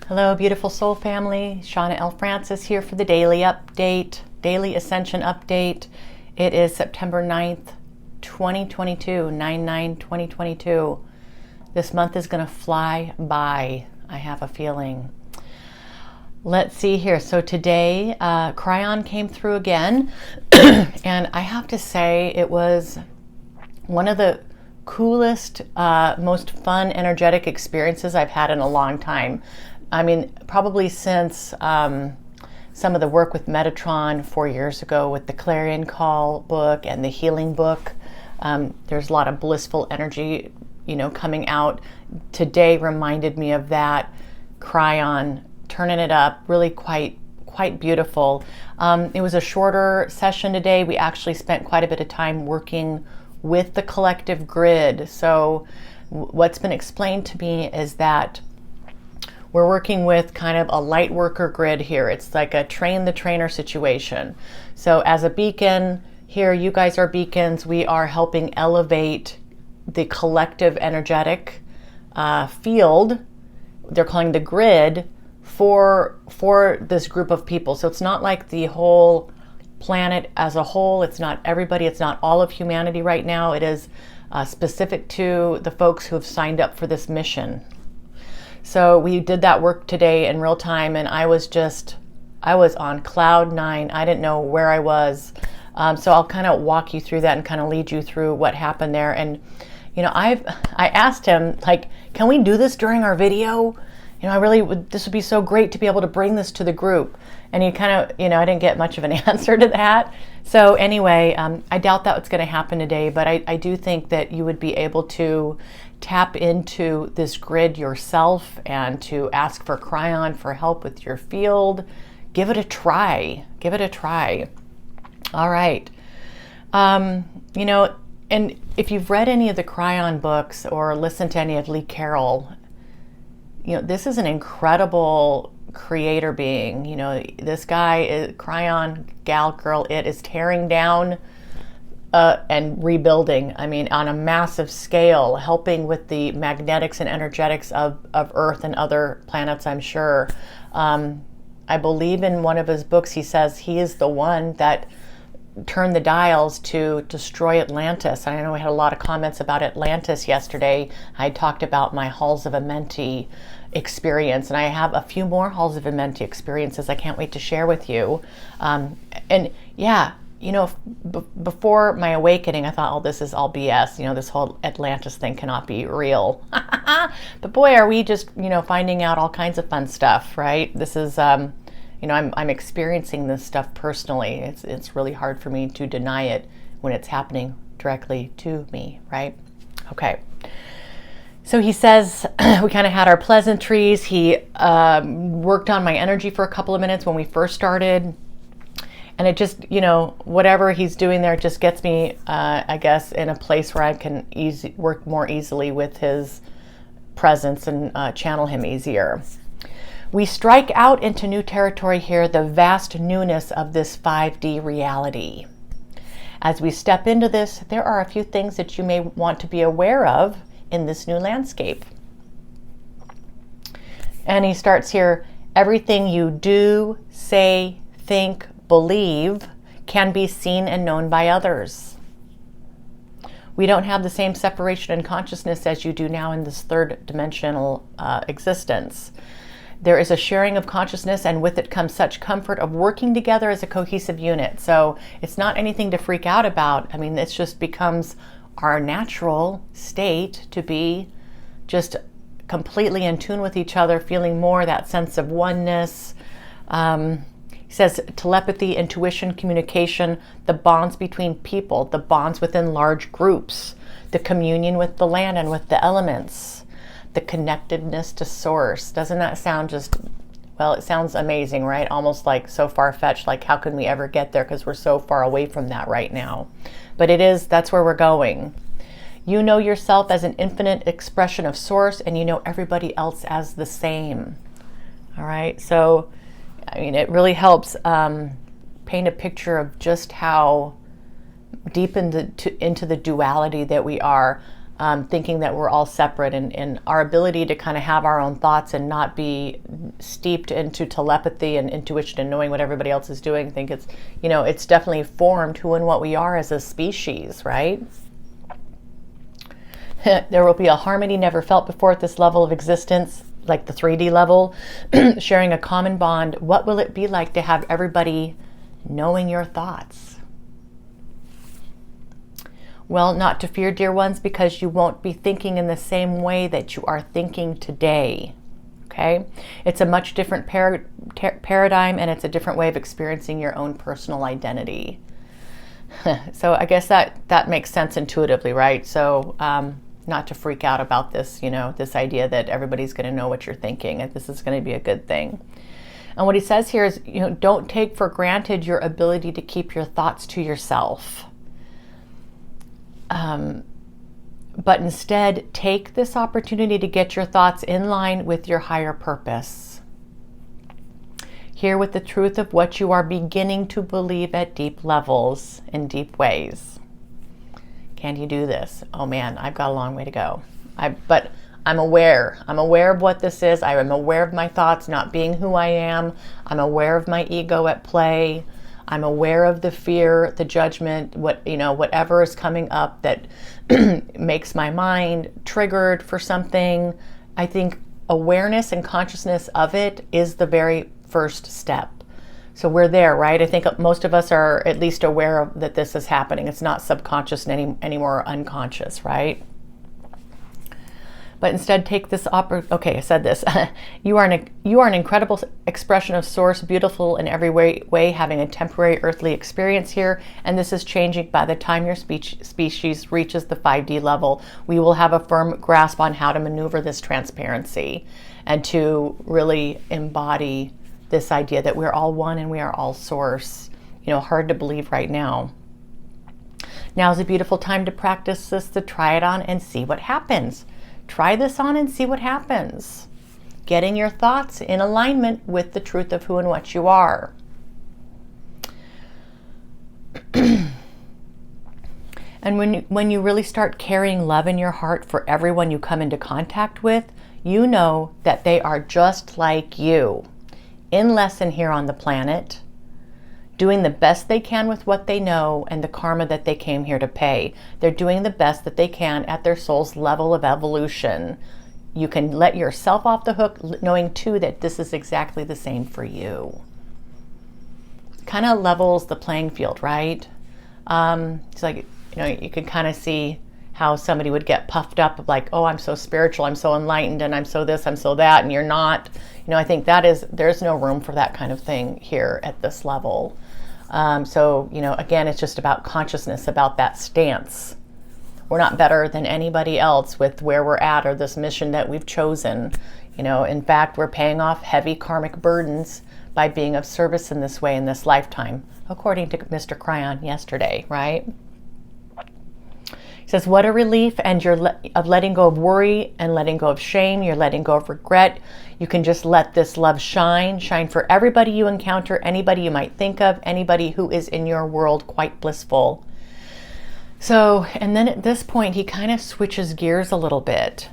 Hello, beautiful soul family. Shawna L. Francis here for the daily update, daily Ascension update. It is September 9th, 2022, 9/9/2022. This month is going to fly by, I have a feeling. Let's see here. So today, Kryon came through again, and I have to say it was one of the coolest, most fun, energetic experiences I've had in a long time. I mean, probably since some of the work with Metatron 4 years ago with the Clarion Call book and the Healing book. There's a lot of blissful energy, coming out. Today reminded me of that. Kryon, turning it up, really quite beautiful. It was a shorter session today. We actually spent quite a bit of time working with the collective grid. So what's been explained to me is that we're working with kind of a light worker grid here. It's like a train the trainer situation. So as a beacon here, you guys are beacons. We are helping elevate the collective energetic field. They're calling the grid for this group of people. So it's not like the whole planet as a whole. It's not everybody. It's not all of humanity right now. It is specific to the folks who have signed up for this mission. So we did that work today in real time, and I was on cloud nine. I didn't know where I was. So I'll kind of walk you through that and kind of lead you through what happened there. And, I asked him, like, can we do this during our video? This would be so great to be able to bring this to the group. And he kind of, I didn't get much of an answer to that. So anyway, I doubt that what's going to happen today, but I do think that you would be able to tap into this grid yourself and to ask for Kryon for help with your field. Give it a try. Give it a try. All right. And if you've read any of the Kryon books or listened to any of Lee Carroll, this is an incredible creator being. This guy is Kryon, gal, girl, it is tearing down and rebuilding. I mean, on a massive scale, helping with the magnetics and energetics of Earth and other planets, I'm sure. I believe in one of his books, he says he is the one that turned the dials to destroy Atlantis. I know we had a lot of comments about Atlantis yesterday. I talked about my Halls of Amenti experience, and I have a few more Halls of Amenti experiences I can't wait to share with you. Before my awakening, I thought, this is all BS. this whole Atlantis thing cannot be real. But boy, are we just, finding out all kinds of fun stuff, right? This is, I'm experiencing this stuff personally. It's really hard for me to deny it when it's happening directly to me, right? Okay. So he says, we kind of had our pleasantries. He worked on my energy for a couple of minutes when we first started. And it just, whatever he's doing there just gets me, I guess, in a place where I can work more easily with his presence and channel him easier. We strike out into new territory here, the vast newness of this 5D reality. As we step into this, there are a few things that you may want to be aware of in this new landscape. And he starts here, everything you do, say, think, believe can be seen and known by others. We don't have the same separation in consciousness as you do now in this third dimensional existence. There is a sharing of consciousness, and with it comes such comfort of working together as a cohesive unit. So it's not anything to freak out about. I mean, it just becomes our natural state to be just completely in tune with each other, feeling more that sense of oneness. He says telepathy, intuition, communication, the bonds between people, the bonds within large groups, the communion with the land and with the elements, the connectedness to source. Doesn't that sound it sounds amazing, right? Almost like so far-fetched, like how can we ever get there, because we're so far away from that right now. But that's where we're going. You know yourself as an infinite expression of source, and you know everybody else as the same. All right, so it really helps paint a picture of just how deep into the duality that we are. thinking that we're all separate, and our ability to kind of have our own thoughts and not be steeped into telepathy and intuition and knowing what everybody else is doing. I think it's, it's definitely formed who and what we are as a species, right? There will be a harmony never felt before at this level of existence, like the 3D level, sharing a common bond. What will it be like to have everybody knowing your thoughts? Well, not to fear, dear ones, because you won't be thinking in the same way that you are thinking today. Okay? It's a much different paradigm, and it's a different way of experiencing your own personal identity. So I guess that makes sense intuitively, right? So not to freak out about this, this idea that everybody's going to know what you're thinking, and this is going to be a good thing. And what he says here is, don't take for granted your ability to keep your thoughts to yourself. But instead, take this opportunity to get your thoughts in line with your higher purpose. Hear with the truth of what you are beginning to believe at deep levels, in deep ways. Can you do this? Oh man, I've got a long way to go. But I'm aware. I'm aware of what this is. I am aware of my thoughts not being who I am. I'm aware of my ego at play. I'm aware of the fear, the judgment, whatever is coming up that makes my mind triggered for something. I think awareness and consciousness of it is the very first step. So we're there, right? I think most of us are at least aware of that this is happening. It's not subconscious anymore, unconscious, right? But instead take this okay, I said this. You are an incredible expression of source, beautiful in every way, having a temporary earthly experience here, and this is changing by the time your species reaches the 5D level. We will have a firm grasp on how to maneuver this transparency and to really embody this idea that we're all one and we are all source. Hard to believe right now. Now is a beautiful time to practice this, to try it on and see what happens. Try this on and see what happens. Getting your thoughts in alignment with the truth of who and what you are. And when you really start carrying love in your heart for everyone you come into contact with, you know that they are just like you, in lesson here on the planet, doing the best they can with what they know and the karma that they came here to pay. They're doing the best that they can at their soul's level of evolution. You can let yourself off the hook, knowing too that this is exactly the same for you. Kind of levels the playing field, right? It's like, you can kind of see how somebody would get puffed up like, oh, I'm so spiritual, I'm so enlightened, and I'm so this, I'm so that, and you're not. I think there's no room for that kind of thing here at this level. So, again, it's just about consciousness, about that stance. We're not better than anybody else with where we're at or this mission that we've chosen. In fact, we're paying off heavy karmic burdens by being of service in this way in this lifetime, according to Mr. Kryon yesterday, right? He says, what a relief, and you're of letting go of worry and letting go of shame. You're letting go of regret. You can just let this love shine for everybody you encounter, anybody you might think of, anybody who is in your world quite blissful. So, and then at this point, he kind of switches gears a little bit.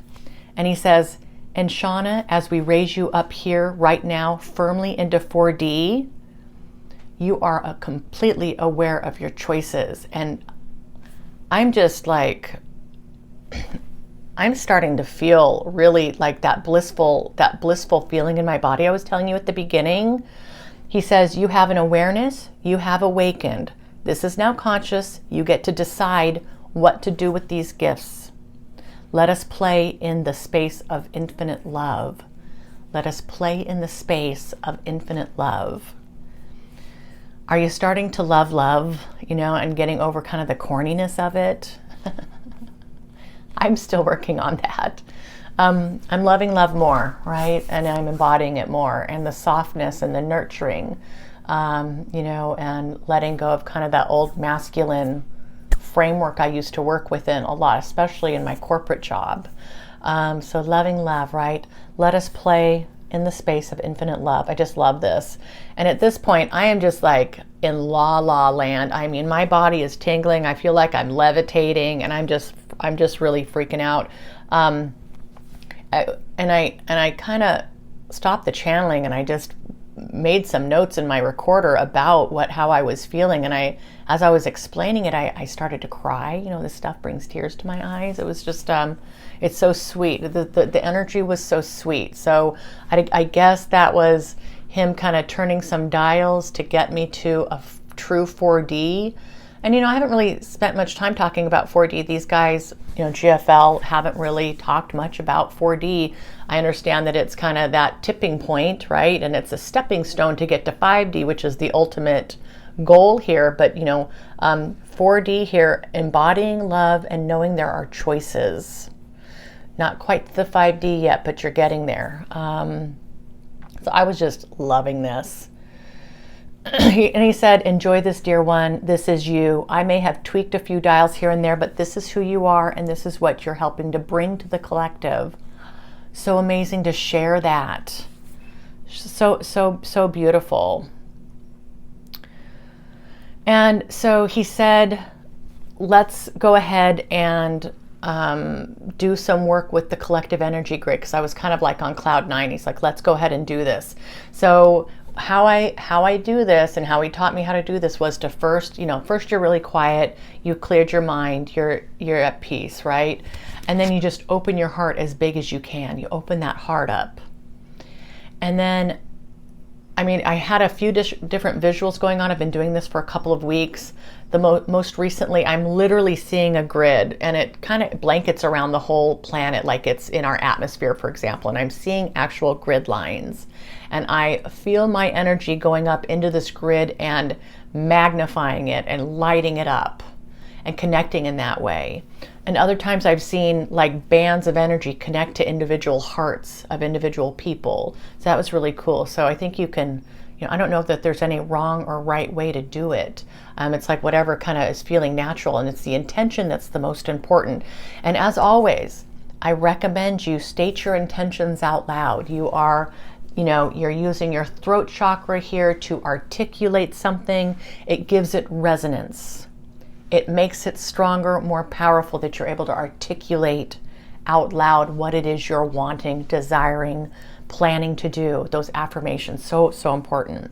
And he says, and Shawna, as we raise you up here right now, firmly into 4D, you are completely aware of your choices. And I'm just like, I'm starting to feel really like that blissful feeling in my body I was telling you at the beginning. He says, you have an awareness, you have awakened. This is now conscious. You get to decide what to do with these gifts. Let us play in the space of infinite love. Let us play in the space of infinite love. Are you starting to love, and getting over kind of the corniness of it? I'm still working on that. I'm loving love more, right? And I'm embodying it more, and the softness and the nurturing, and letting go of kind of that old masculine framework I used to work within a lot, especially in my corporate job. So loving love, right? Let us play in the space of infinite love. I just love this. And at this point, I am just like in la la land. I mean, my body is tingling. I feel like I'm levitating, and I'm just I'm just really freaking out. I kind of stopped the channeling, and I just made some notes in my recorder about how I was feeling. And as I was explaining it, I started to cry. You know, this stuff brings tears to my eyes. It was just, it's so sweet. The energy was so sweet. So I guess that was him kind of turning some dials to get me to a true 4D. And, I haven't really spent much time talking about 4D. These guys, GFL, haven't really talked much about 4D. I understand that it's kind of that tipping point, right? And it's a stepping stone to get to 5D, which is the ultimate goal here. But, 4D here, embodying love and knowing there are choices. Not quite the 5D yet, but you're getting there. So I was just loving this. And he said, enjoy this, dear one. This is you. I may have tweaked a few dials here and there, but this is who you are, and this is what you're helping to bring to the collective. So amazing to share that. So beautiful. And so he said, let's go ahead and do some work with the collective energy grid, because I was kind of like on cloud 9. He's like, let's go ahead and do this. So how I do this, and how he taught me how to do this, was to first you're really quiet, you cleared your mind, you're at peace, right? And then you just open your heart as big as you can. You open that heart up. And then, I had a few different visuals going on. I've been doing this for a couple of weeks. The most recently, I'm literally seeing a grid, and it kind of blankets around the whole planet like it's in our atmosphere, for example. And I'm seeing actual grid lines. And I feel my energy going up into this grid and magnifying it and lighting it up and connecting in that way. And other times I've seen like bands of energy connect to individual hearts of individual people. So that was really cool. So I think you can, I don't know that there's any wrong or right way to do it. It's like whatever kind of is feeling natural, and it's the intention that's the most important. And as always, I recommend you state your intentions out loud. You're using your throat chakra here to articulate something. It gives it resonance. It makes it stronger, more powerful, that you're able to articulate out loud what it is you're wanting, desiring, planning to do. Those affirmations, so important.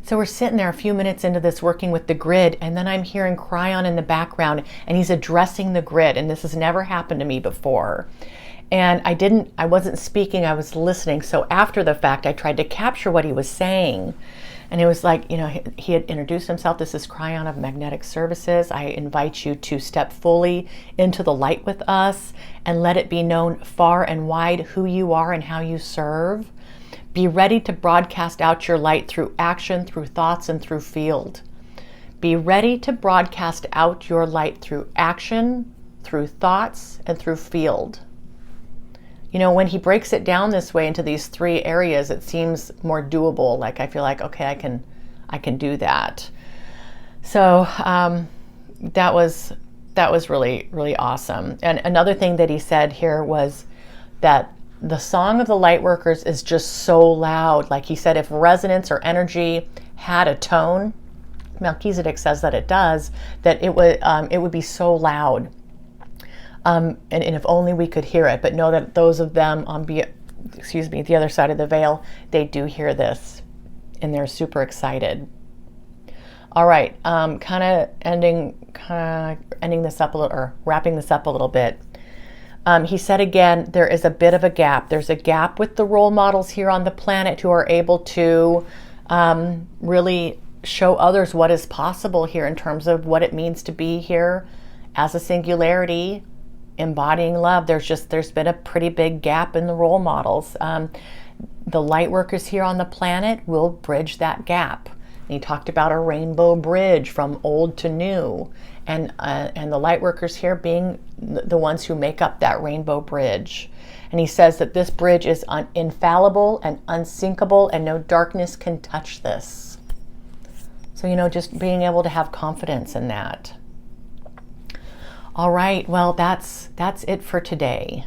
So we're sitting there a few minutes into this, working with the grid, and then I'm hearing Kryon in the background, and he's addressing the grid, and this has never happened to me before. And I wasn't speaking, I was listening. So after the fact, I tried to capture what he was saying. And it was like, he had introduced himself. This is Kryon of Magnetic Services. I invite you to step fully into the light with us and let it be known far and wide who you are and how you serve. Be ready to broadcast out your light through action, through thoughts, and through field. Be ready to broadcast out your light through action, through thoughts, and through field. When he breaks it down this way into these 3 areas, it seems more doable. Like I feel like, okay, I can do that. So that was really, really awesome. And another thing that he said here was that the song of the lightworkers is just so loud. Like he said, if resonance or energy had a tone, Melchizedek says that it does, that it would be so loud. And if only we could hear it, but know that those of them on the other side of the veil, they do hear this, and they're super excited. All right, kind of ending this up a little, or wrapping this up a little bit. He said again, there is a bit of a gap. There's a gap with the role models here on the planet who are able to really show others what is possible here in terms of what it means to be here as a singularity, embodying love. There's been a pretty big gap in the role models. The light workers here on the planet will bridge that gap. And he talked about a rainbow bridge from old to new, and the light workers here being the ones who make up that rainbow bridge. And he says that this bridge is infallible and unsinkable, and no darkness can touch this. So just being able to have confidence in that. All right, well, that's it for today.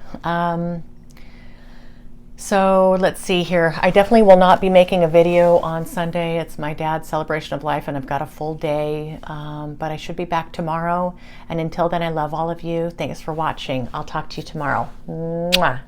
So let's see here. I definitely will not be making a video on Sunday. It's my dad's celebration of life and I've got a full day, but I should be back tomorrow. And until then, I love all of you. Thanks for watching. I'll talk to you tomorrow. Mwah.